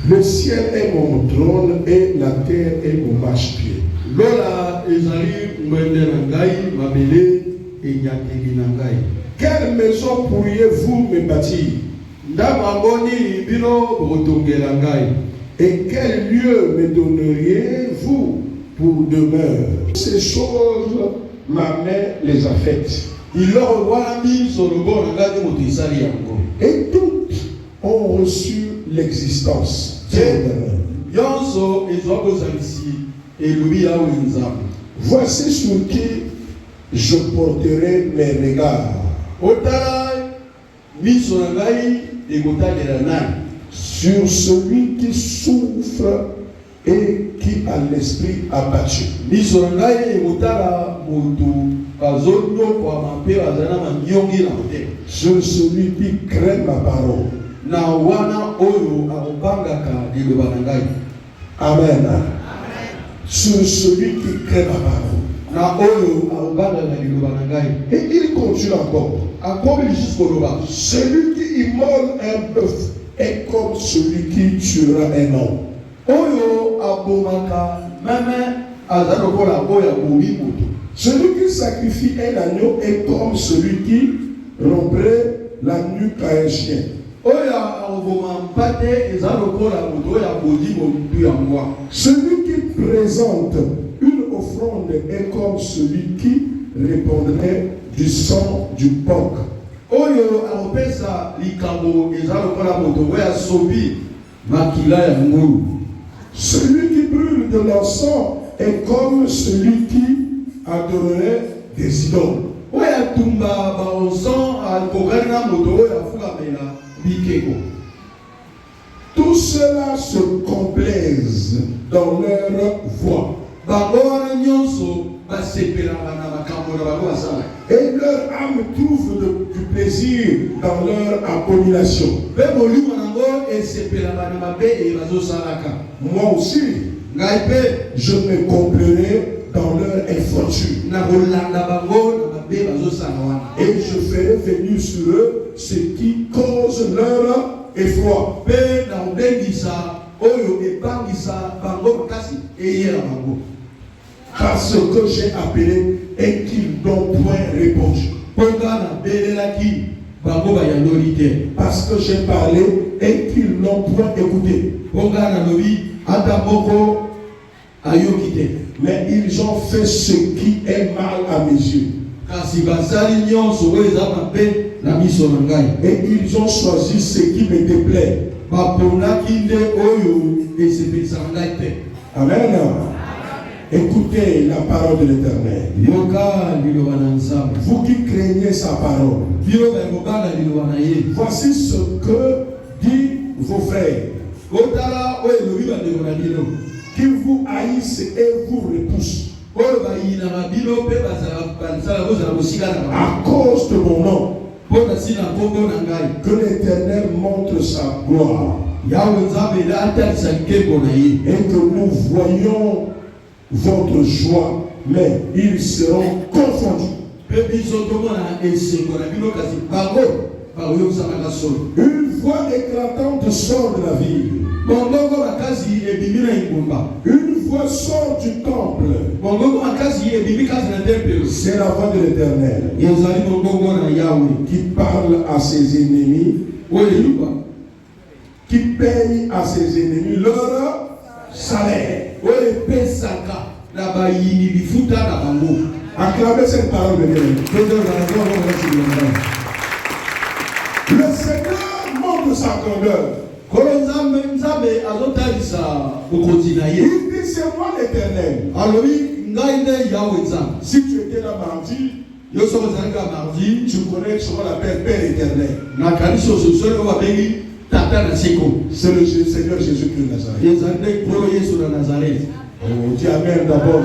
Le ciel est mon trône et la terre est mon marchepied. Quelle maison pourriez-vous me bâtir? Et quel lieu me donneriez-vous pour demeure? Ces choses, ma main les a faites. Et toutes ont reçu l'existence. Voici sur qui je porterai mes regards. Sur celui qui souffre et qui a l'esprit abattu. Sur celui qui craint ma parole. Amen. Sur celui qui craint ma parole. Et il continue encore. Celui qui immole un bœuf est comme celui qui tuera un homme. Celui qui sacrifie un agneau est comme celui qui romprait la nuque à un chien. Celui qui présente une offrande est comme celui qui répandrait du sang du porc. Celui qui brûle de l'encens est comme celui qui adorerait des idoles. Tous ceux-là se complaisent dans leur voix. Et leur âme trouve du plaisir dans leur abomination. Moi aussi, je me complairai dans leur infortune. Et je ferai venir sur eux ce qui cause leur effroi. Parce que j'ai appelé et qu'ils n'ont point répondu. Parce que j'ai parlé et qu'ils n'ont point écouté. Mais ils ont fait ce qui est mal à mes yeux. Et ils ont choisi ce qui me déplaît. Amen. Écoutez la parole de l'Éternel. Vous qui craignez sa parole. Voici ce que disent vos frères. Qui vous haïssent et vous repoussent. À cause de mon nom. Que l'Éternel montre sa gloire. Et que nous voyons votre joie, mais ils seront confondus. Une voix éclatante sort de la ville. Une voix sort du temple. C'est la voix de l'Éternel qui parle à ses ennemis, qui paye à ses ennemis leur salaire. Acclamez cette parole de Dieu. Le Seigneur montre sa grandeur. Il dit c'est moi l'Éternel. Si tu étais là mardi, tu connais ce qu'on appelle Père éternel. C'est le Seigneur Jésus-Christ de Nazareth. Oh, dis Amen d'abord.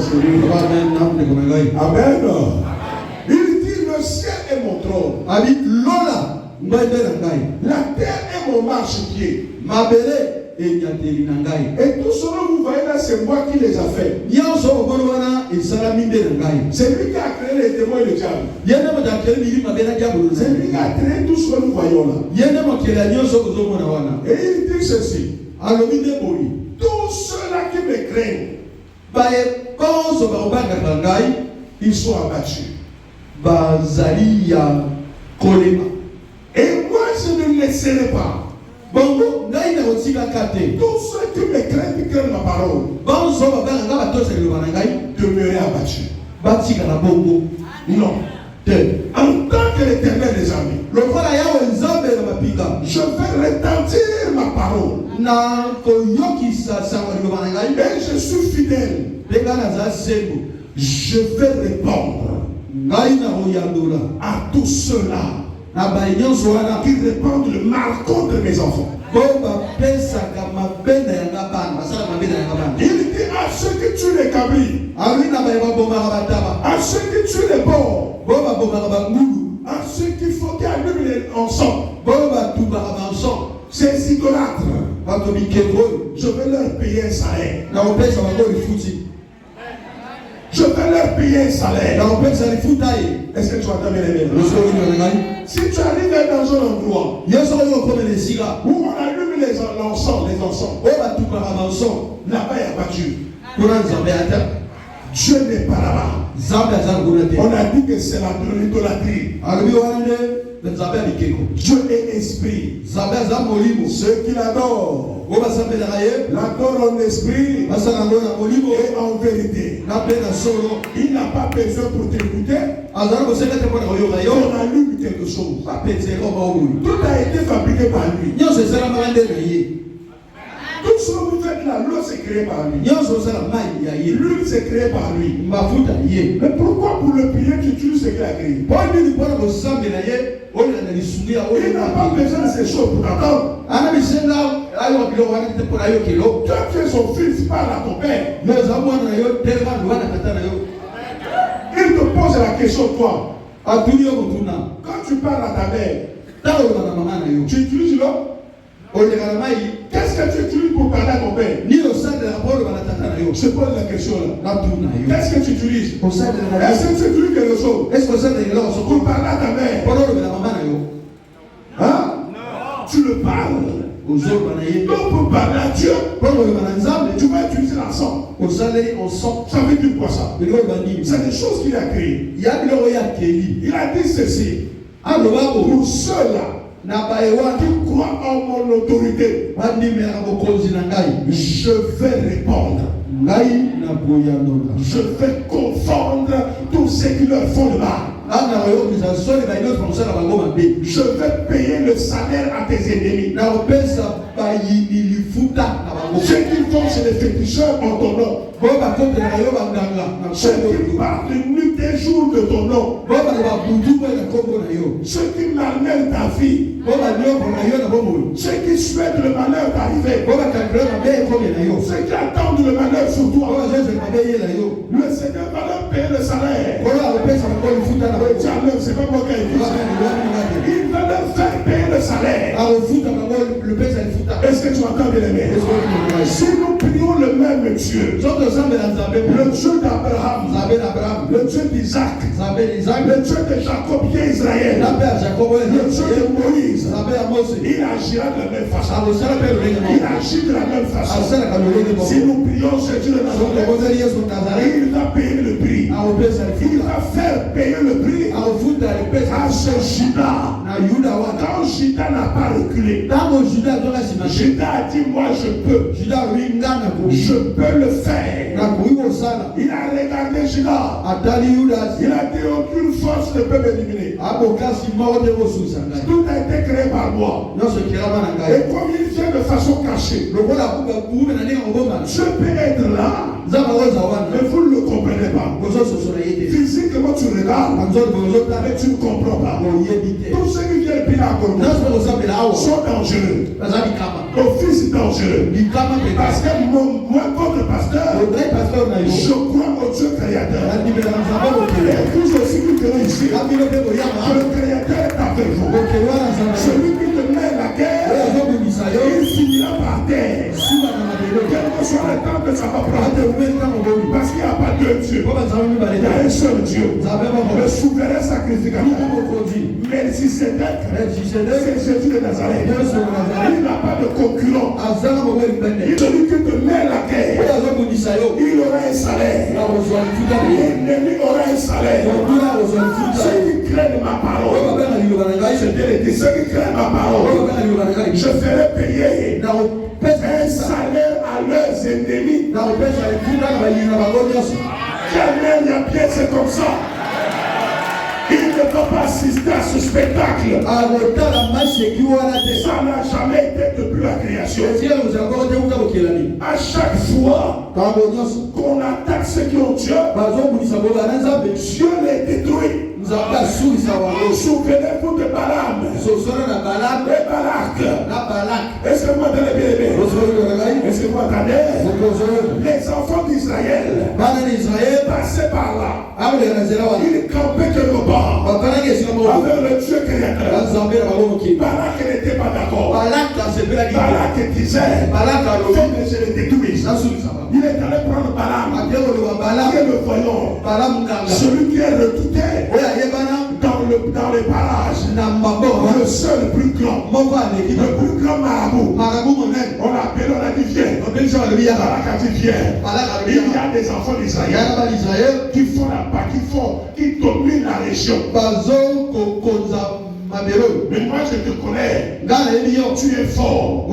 Amen. Il dit le ciel est mon trône. La terre est mon marchepied. Et tout ce que vous voyez là, c'est moi qui les a fait. C'est lui qui a créé les démons et le diable. C'est lui qui a créé tout ce que nous voyons là. Et il dit ceci. Tous ceux-là qui me craignent, ils sont abattus. Et moi, je ne laisserai pas. Tous ceux qui me craignent, qui craignent ma parole, demeurer abattus. Non. En tant que l'Éternel des armées, je vais retentir ma parole. Et je suis fidèle. Je vais répondre à tous ceux-là qui répandent le mal contre mes enfants. Il dit à ceux qui tuent les cabris, à ceux qui tuent les porcs, à ceux qui font qui allument les encens, ces idolâtres, je vais leur payer un salaire. Je vais leur payer un salaire. Est-ce que tu entends bien les mêmes? Si tu arrives dans un endroit où on allume les encens, là-bas il n'y a pas Dieu. Dieu n'est pas là-bas. On a dit que c'est la l'idolâtrie. Dieu est esprit. Ceux qui l'adorent l'adorent en esprit et en vérité. Il n'a pas besoin pour t'écouter. On allume quelque chose. Tout a été fabriqué par lui. Tout ce que vous faites là, l'eau s'est créée par lui. L'huile s'est créée par lui. Mais pourquoi pour le payer tu utilises ce qu'il a créé? Il n'a pas besoin de ces choses pour t'attendre. Quand tu es son fils, parle à ton père. Il te pose la question, toi. Quand tu parles à ta mère, tu utilises l'eau? Qu'est-ce que tu utilises pour parler à ton père? Je pose la question là. Qu'est-ce que tu utilises? Est-ce que tu utilises quelque chose pour parler à ta mère? Hein? Tu le parles. Donc pour parler à Dieu, tu vas utiliser l'encens. Ça veut dire quoi ça? C'est des choses qu'il a créées. Il a dit ceci. Pour ceux-là qui croient en mon autorité, je vais répondre. Je vais confondre tous ceux qui leur font le mal. Je vais payer le salaire à tes ennemis. Ceux qui font chez les féticheurs en ton nom, ceux qui parlent nuit et jour de ton nom, ceux qui malmènent ta vie, ceux qui souhaitent le malheur d'arriver, ceux qui attendent le malheur sur toi, le Seigneur va leur payer le salaire. C'est pas moi qui ai dit ça. Il va leur faire payer le salaire. Est-ce que tu entends bien les mains? Si nous prions le même Dieu, le Dieu d'Abraham, le Dieu d'Isaac, le Dieu de Jacob qui est Israël, le Dieu de Moïse, il agira de la même façon. Il agit de la même façon. Si nous prions ce Dieu de Nazareth, il va payer le prix. Il va faire payer le prix à ce Judas. Quand Judas n'a pas reculé, Judas a dit moi je peux. Je peux le faire. Il a regardé Judas. Il a dit aucune force ne peut m'éliminer. Tout a été créé par moi. Et comme il vient de façon cachée, Dieu peut être là, mais vous ne le comprenez pas. Physiquement tu regardes, mais tu ne comprends pas. Tous ceux qui viennent bien à Gorgon sont dangereux. Ton fils est dangereux. Parce que moi, votre pasteur, je crois au Dieu créateur. Et tous aussi qui viennent ici, que le créateur est avec vous. Celui qui te met la guerre, il finira par terre. Quel que soit le temps que ça va prendre. Parce qu'il n'y a pas deux dieux. Il y a un seul Dieu. Le souverain sacrificateur. Melchisédek, c'est Jésus de Nazareth. Il n'a pas de concurrent. Celui qui te met la guerre, il aura un salaire. L'ennemi aura un salaire. Ceux qui craignent ma parole, ceux qui craignent ma parole, je ferai payer un salaire à leurs ennemis. Jamais il y a bien, c'est comme ça. Il ne peut pas assister à ce spectacle. Ça n'a jamais été depuis la création. À chaque fois qu'on attaque ceux qui ont Dieu, Dieu les détruit. Souvenez-vous de Balaam et Balak. Est-ce que vous m'entendez bien? Est-ce que vous m'entendez? Les enfants d'Israël passaient par là. Ils campaient quelque part avec le Dieu créateur. Balak n'était pas d'accord. Balak disait, je les détruis. Il est allé prendre Balaam, qui est le voyant, celui qui est redouté dans les parages, le seul plus grand, le plus grand marabout. On l'appelle, on a dit viens. Balak a dit viens. Il y a des enfants d'Israël qui font la part, qui dominent la région. Mais moi je te connais. Tu es fort.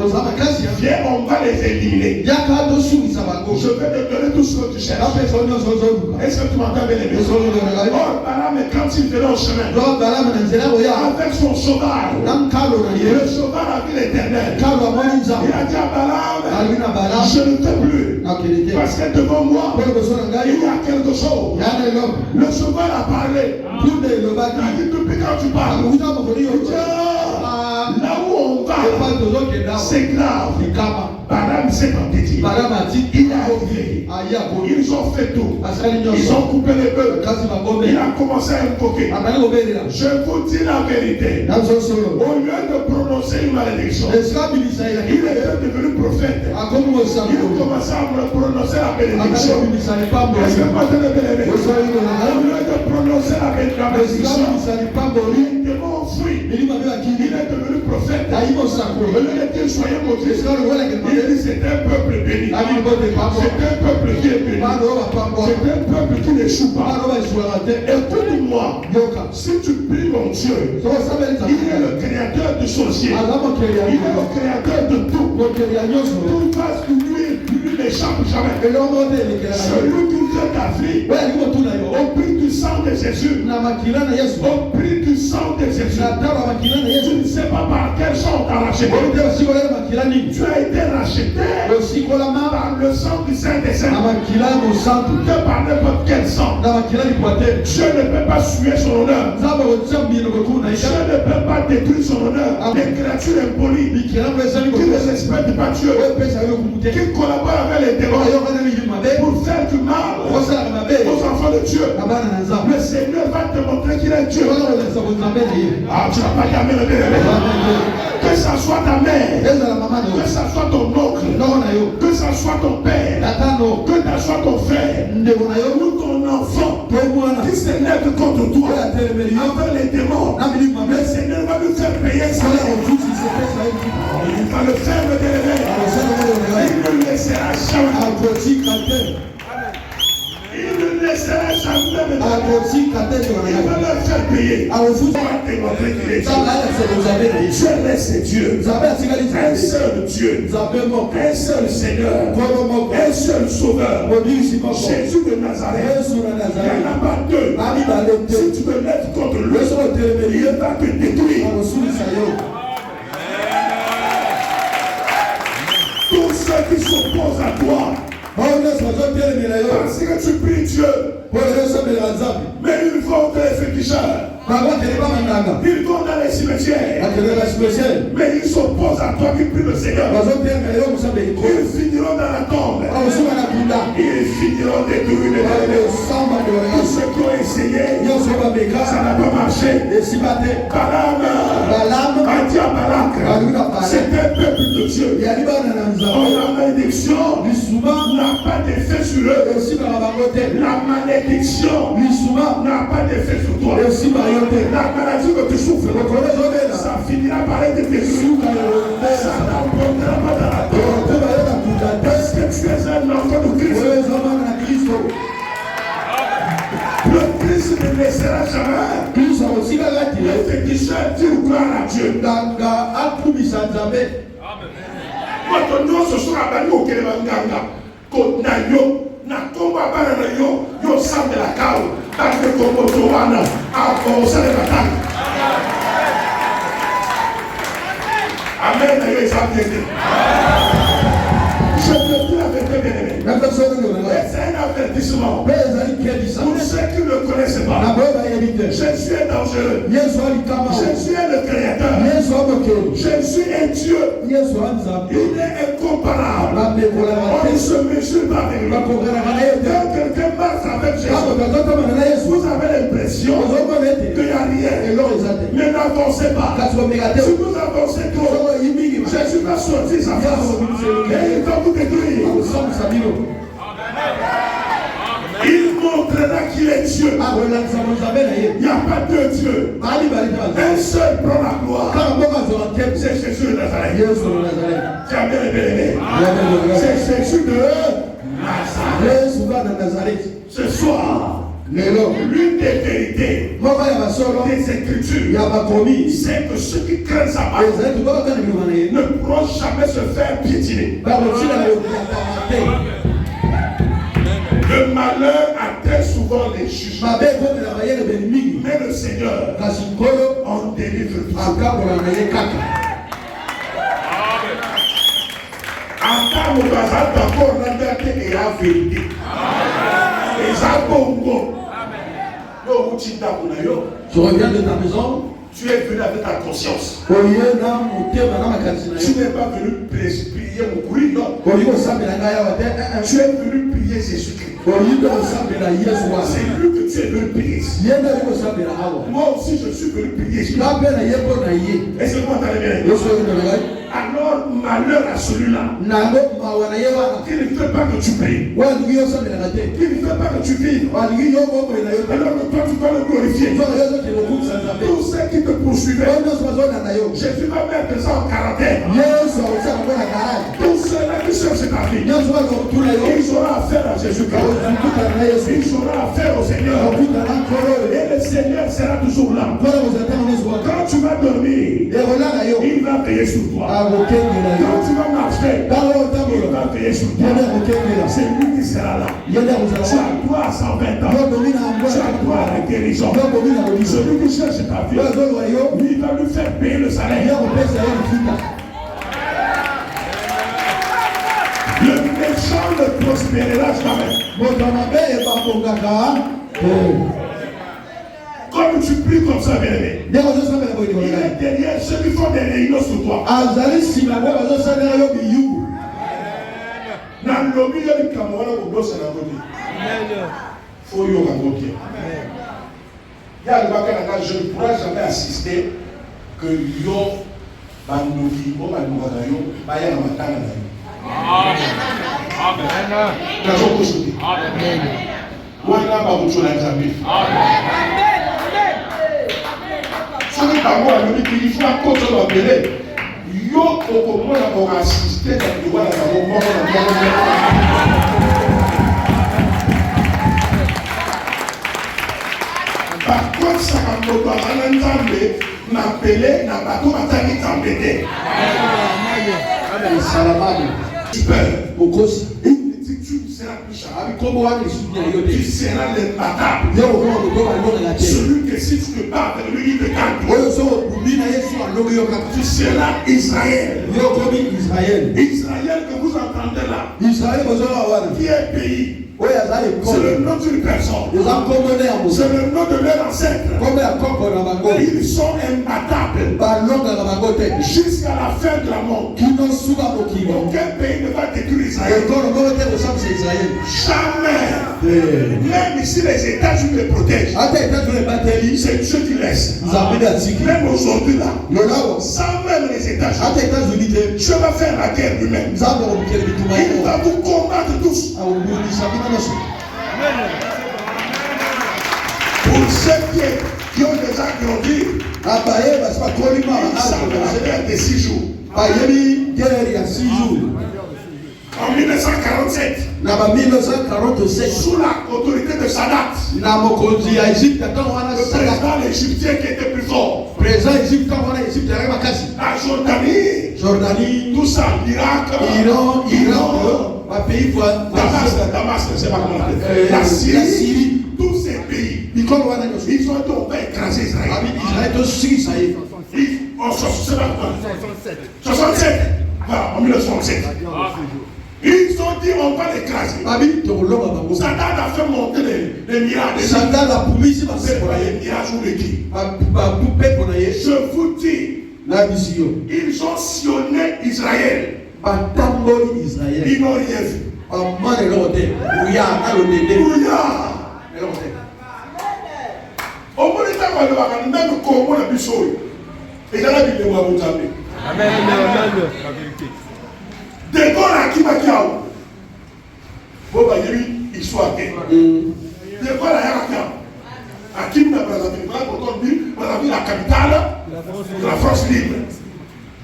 Viens, on va les éliminer. Je vais te donner tout ce que tu cherches. Est-ce que tu m'entends bien? Or, Balaam, quand il venait au chemin, avec son cheval, le cheval a vu l'Éternel. Il a dit à Balaam, je ne t'ai plus. Parce que devant moi, il y a quelque chose. Le cheval a parlé. Il a dit depuis quand tu parles. Là où on va, c'est grave. Balaam s'est entêté. Il a oublié. Ils ont fait tout. Ils ont coupé les bœufs. Il a commencé à invoquer. Je vous dis la vérité. Au lieu de prononcer une malédiction, il est devenu prophète. Il a commencé à prononcer la bénédiction. Est-ce que vous m'entendez bien? Au lieu de prononcer la bénédiction, il démon fuit. Il est devenu prophète. Au lieu de dire soyez maudits, il dit c'est un peuple béni. C'est un peuple qui est béni. C'est un peuple qui n'échoue pas. Écoute-moi. Si tu pries mon Dieu, il est le créateur du sorcier. Il est le créateur de tout. Tout passe pour lui, lui n'échappe jamais. Celui qui fait ta vie, au prix du sang de Jésus, au prix du sang de Jésus, tu ne sais pas par quel sang on t'a racheté. Tu as été racheté par le sang du Saint-Esprit. Que par n'importe quel sang. Dieu ne peut pas suer son honneur. Dieu ne peut pas détruire son honneur. Les créatures impolies qui ne respectent pas Dieu, qui collaborent avec les démons pour faire du mal aux enfants de Dieu. Le Seigneur va te montrer qu'il est Dieu. Ah, tu n'as pas gagné le bien-aimé. Que ça soit ta mère, que ça soit ton oncle, que ça soit ton père, que ça soit ton frère, ou ton enfant qui s'élève contre toi avec les démons, le Seigneur va nous faire payer ça. Il va le faire me délever. Il ne laissera jamais. Il ne laissera jamais me délever. Il va le faire payer. Il va démontrer qu'il est Dieu. Dieu reste Dieu. Un seul Dieu. Un seul Seigneur. Un seul Sauveur. Jésus de Nazareth. Il n'y en a pas deux. Si tu te lèves contre lui, il va te détruire. Tous ceux qui s'opposent à toi, parce que tu pries Dieu, mais ils vont dans les féticheurs, ils vont dans les cimetières, mais ils s'opposent à toi qui prie le Seigneur. Ils finiront dans la tombe. Ils finiront détruits. Tous ceux qui ont essayé, ça n'a pas marché. Balaam a dit à Balak, c'est un peuple de Dieu. On a malédiction eux, la malédiction n'a pas d'effet sur toi. La maladie que tu souffres, ça finira par être détruit. Ça n'apportera pas dans la tête. Parce que tu es un enfant de Christ. Le Christ ne laissera jamais. Le féticheur dit gloire à Dieu. Quand nous sommes à Bano, na komba bana na yo sambe la kao parce que comme Joana a commencé la bataille. Amen. C'est un avertissement pour ceux qui ne connaissent pas. Jésus est dangereux. Jésus est le créateur. Jésus est Dieu. Il est incomparable. On ne se mesure pas avec lui. Quand quelqu'un marche avec Jésus, vous avez l'impression qu'il n'y a rien. Mais n'avancez pas. Si vous avancez trop, Jésus va sortir sa face et il va vous détruire. Il montrera qu'il est Dieu. Il n'y a pas deux dieux. Un seul prend la gloire. C'est Jésus de Nazareth. Tu as bien aimé. C'est Jésus de Nazareth. Ce soir, l'une des vérités des Écritures, c'est que ceux qui craignent sa part ne pourront jamais se faire piétiner. Le malheur atteint souvent les juges. Mais le Seigneur en délivre tout. Tu reviens de ta maison. Tu es venu avec ta conscience. Tu n'es pas venu prier mon bruit, non. Tu es venu prier Jésus-Christ. C'est lui que tu es venu prier. Moi aussi je suis venu prier Jésus. Est-ce que vous entendez bien? Alors malheur à celui-là qui ne fait pas que tu pries, qui ne fait pas que tu vives. Alors que toi tu dois le glorifier. Tous ceux qui te poursuivaient, Jésus va mettre ça en quarantaine. Tous ceux-là qui cherchent ta vie, ils auront affaire à Jésus-Christ. Ils auront affaire au Seigneur. Et le Seigneur sera toujours là. Quand tu vas dormir, il va veiller sur toi. Quand tu vas marcher, il va veiller sur toi. C'est lui qui sera là. Tu as droit à 120 ans. Tu as droit à la guérison. Celui qui cherche ta vie, lui, il va lui faire payer le salaire. Le méchant ne prospérera jamais. Comme tu pries comme ça, bien-aimé, il est derrière ceux qui font des réunions sur toi. Je ne pourrai jamais assister que yo bandoki o bandoka yo baya na matanga na yo. Amen. Amen. Wana ba kuchola nzambe. Amen. Soki tango alobi qu'il faut akozo ba bele yo okomona ko assister na biwa na bango moko na moko. Par contre, ça va me donner un nzambe na pele na bato bataki nzambe te. Amen. Salamane. Super. Bokosi. Tu seras plus charmant. Tu seras l'imbattable. Celui que si tu te bats avec lui, il te gagne. Tu seras Israël. Israël que vous entendez là. Qui est pays. C'est le nom d'une personne. C'est le nom de leur ancêtre. Ils sont imbattables jusqu'à la fin de la mort. Aucun pays ne va détruire Israël. Jamais. Même si les États-Unis les protègent, c'est Dieu qui laisse. Même aujourd'hui là, sans même les les États-Unis, Dieu va faire la guerre lui-même. Il va vous combattre tous. Pour ceux qui ont déjà grandi, ils savent la guerre de 6 jours. En 1947, sous la autorité de Sadat, le président égyptien qui était plus fort, la Jordanie, tout ça, l'Irak, Iran, Damas, c'est pas comment on appelle, la Syrie, tous ces pays, ils ont écrasé Israël. En 67, voilà, en 1967. Ils ont dit on va l'écraser. Sadat a fait monter les mirages. Les mirages ou les qui. Je vous dis, ils ont sillonné Israël. Ils n'ont rien vu. Au Moniteur, même comment on a pu sauver. Et dans la Bible, on va vous appeler. Amen. De Gaulle à Kimakiao. Bon, bah, il y a eu histoire. De Gaulle à Yarakiao. À Kimna, quand on dit, on a vu la capitale de la France libre.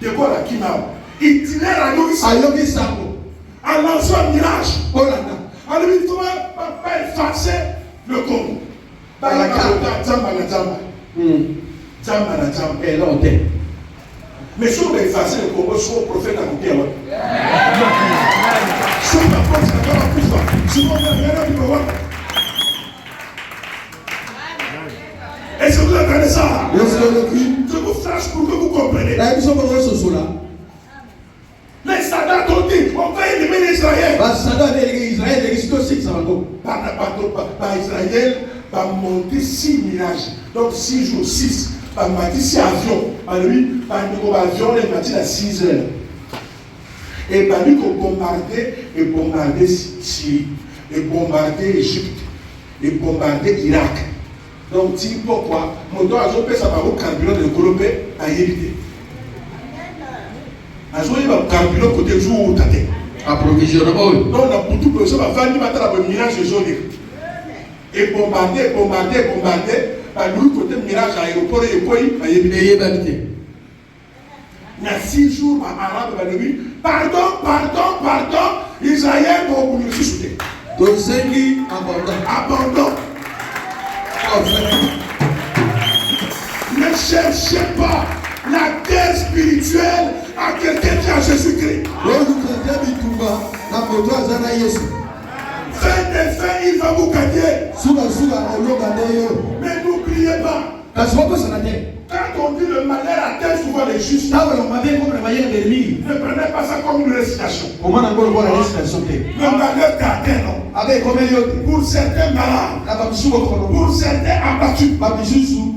De Gaulle à Kimao. Itinéraire à Yogi Sango. En lançant un mirage. En lui disant, pas effacer le Congo. Mais si on a effacé le Congo, soit le prophète à côté. Si on n'a pas de ça, on plus fort. Si on a rien du pouvoir. Est-ce que vous entendez ça? Je vous flash pour que vous compreniez. Les Sadat ont dit, on va éliminer Israël. Par Israël, va monter 6 mirages. Donc 6 jours, 6. Par matin, 6 avions. Par lui, par avion, les matins à 6 heures. Et par lui, qu'on bombardait Syrie, et bombardait Égypte, et bombardait Irak. Donc, dis pourquoi? Mon doigt, je peux savoir au carburant de Colombe à éviter. Je vais vous carburant côté jour où tu as approvisionnement. donc, on a pour tout le monde, on va faire un mirage de zone. Et bombarder. Par lui, côté mirage à l'aéroport, et quoi, il y a 6 jours, à Arabe, à lui, pardon, Israël, vous nous soutenez. Donc, c'est qui Abandon. Ne cherchez pas la guerre spirituelle à quelqu'un qui a Jésus-Christ. Fin des fins, il va vous gagner. Mais n'oubliez pas, quand on dit le malheur atteint souvent les justes, ne prenez pas ça comme une récitation. Le malheur t'atteint, non? Pour certains malades, pour certains abattus,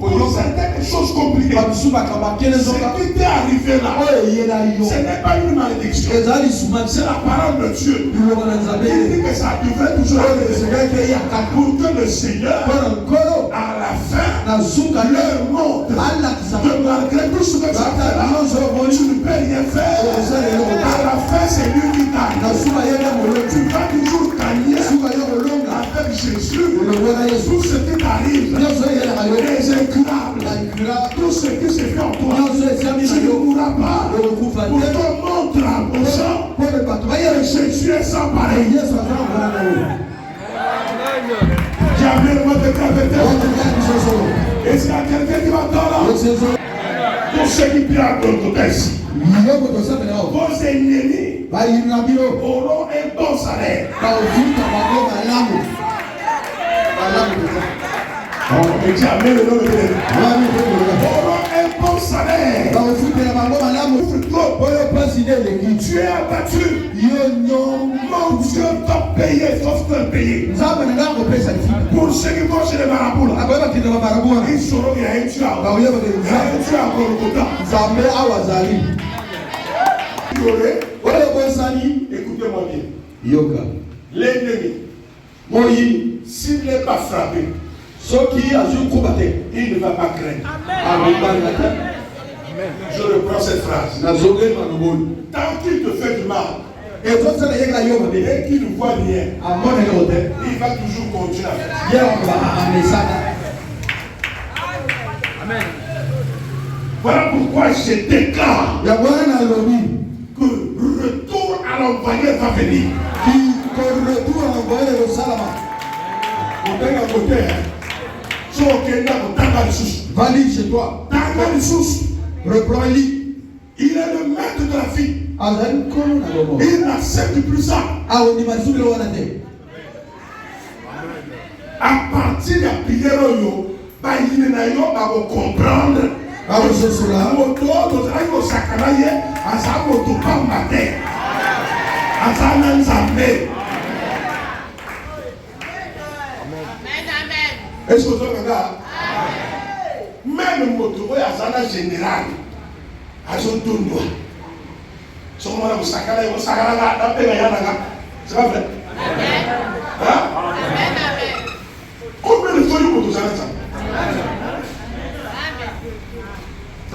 pour certaines choses compliquées, ce qui t'est arrivé là, ce n'est pas une malédiction, c'est la parole de Dieu. Il dit que ça devrait toujours arriver pour que le Seigneur, à la fin, leur montre que malgré tout ce que ça fait là, tu ne peux rien faire. À la fin, c'est lui qui gagne. Tu vas toujours gagner avec Jésus. Tout ce qui t'arrive est incurable. Tout ce qui se fait en toi, tu ne mourras pas. Pour te montrer aux gens que Jésus est sans pareil. Jamais le mot de gravité. Est-ce qu'il y a quelqu'un qui m'entend là? Pour ceux qui perdent le côté ici, vos ennemis auront un bon salaire. Et jamais le nom de Dieu. Auront un bon salaire. Tu es abattu. Mon Dieu t'a payé, sauf te payer. Pour ceux qui vont chez les marabouts, ils sauront qu'il y a un tueur. Il y a un tueur à Golgotha. Écoutez-moi bien. L'ennemi, s'il n'est pas frappé, il ne va pas craindre. Je reprends cette phrase. Tant qu'il te fait du mal, et qu'il ne voit rien, il va toujours continuer à faire. Amen. Voilà pourquoi je déclare que retour à l'envoyé va venir. Va lire chez toi. Reprends-le. Il est le maître de la vie. Il n'accepte plus ça. À partir de la prière, il va comprendre. Est-ce que vous avez même moto oyo azana général azotondwa sokomona kosakala kosakalanga napenga yananga c'est pas vrai? Combien de fois moto ozana ça?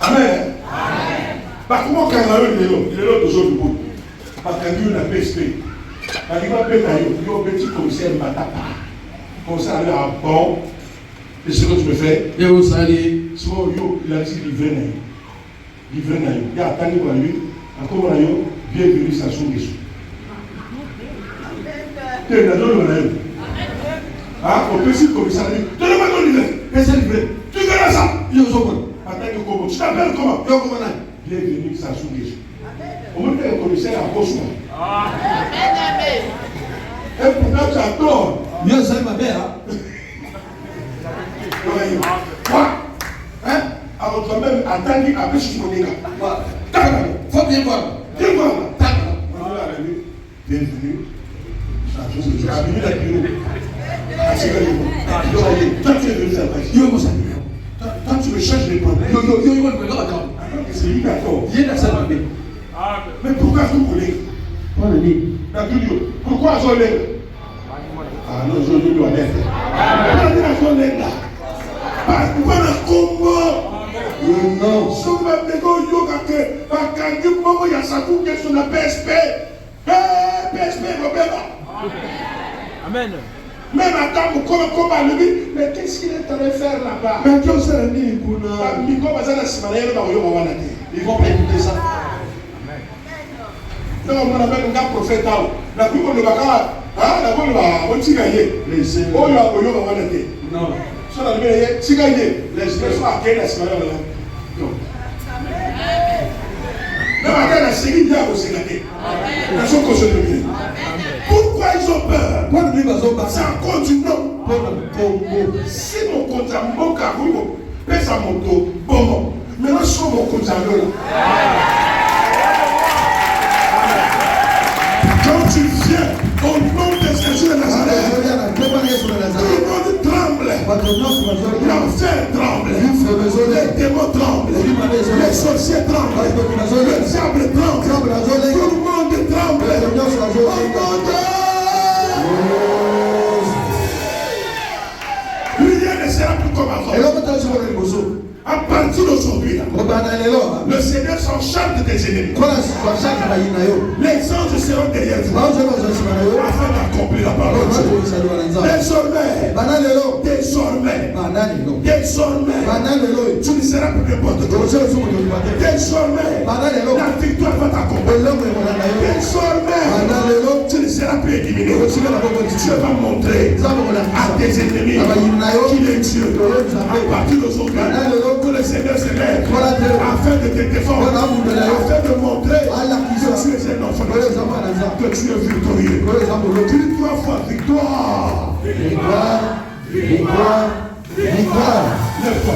Amen. Bakomokanga yo lelo tozolubu bakangi yo na PSP balingi bapeka yo petit commissaire Matapa commissaire ali a bon. Et ce que tu me fais, il a dit livré. Il y a attendu pour lui, encore bienvenue à son dessous. Tu es dans le monde. Ah, au petit commissaire, donne-moi ton livret. Qu'est-ce que tu veux? Tu verras ça. Il est au second. Attends, tu t'appelles comment? Bienvenue à son dessous. Au moins, tu es commissaire à Bosman. Amen. Et pourtant, tu as tort. Mieux, c'est ma mère. Quoi? Hein? Alors toi-même, attendez après ce qu'on est là. Faut bien voir. Bien voir. Bienvenue. J'ai abîmé la bureau. Toi, tu es venu à Paris. Toi, tu me changes les problèmes. C'est lui d'accord. Mais pourquoi vous voulez? Pourquoi je l'ai? Ah non, je dois l'être. Pourquoi je l'ai là? Pourquoi le Congo? Non. Si vous m'avez dit que il y a ça pour que sur la PSP. PSP, Amen. Même attends, comment lui, mais qu'est-ce qu'il est en train de faire là-bas? Mais qu'est-ce qu'il est ils vont pas écouter ça. Non, on appelle un gars prophète. La plupart de la non. So na mbele sigaye l'expression à quelle espagnol là. Non. Mais maintenant la série dia ko sigate. Na so ko se lever. Pourquoi ils ont peur? C'est un continent. Si mon compte a mboka rubo, pesa moto bomo. Maintenant sur mon compte là. Quand tu viens au nom de Jésus de Nazareth, tout le monde tremble. L'enfer tremble. Les démons tremblent. Les sorciers tremblent. Le diable tremble. Tout le monde tremble. Rien ne sera plus comme avant. À partir d'aujourd'hui, le Seigneur s'en charge de tes ennemis. Les anges seront derrière toi afin d'accomplir la parole. Désormais, tu ne seras plus n'importe quoi. Désormais, la victoire va t'accompagner. Désormais, tu ne seras plus éliminé. Tu vas montrer à tes ennemis qu'il est Dieu. À partir d'aujourd'hui, que le Seigneur se lève afin de te défendre, afin de montrer que tu es un enfant, que tu es victorieux. Tu dis 3 fois victoire. Victoire. Victoire. Victoire. Lève-toi.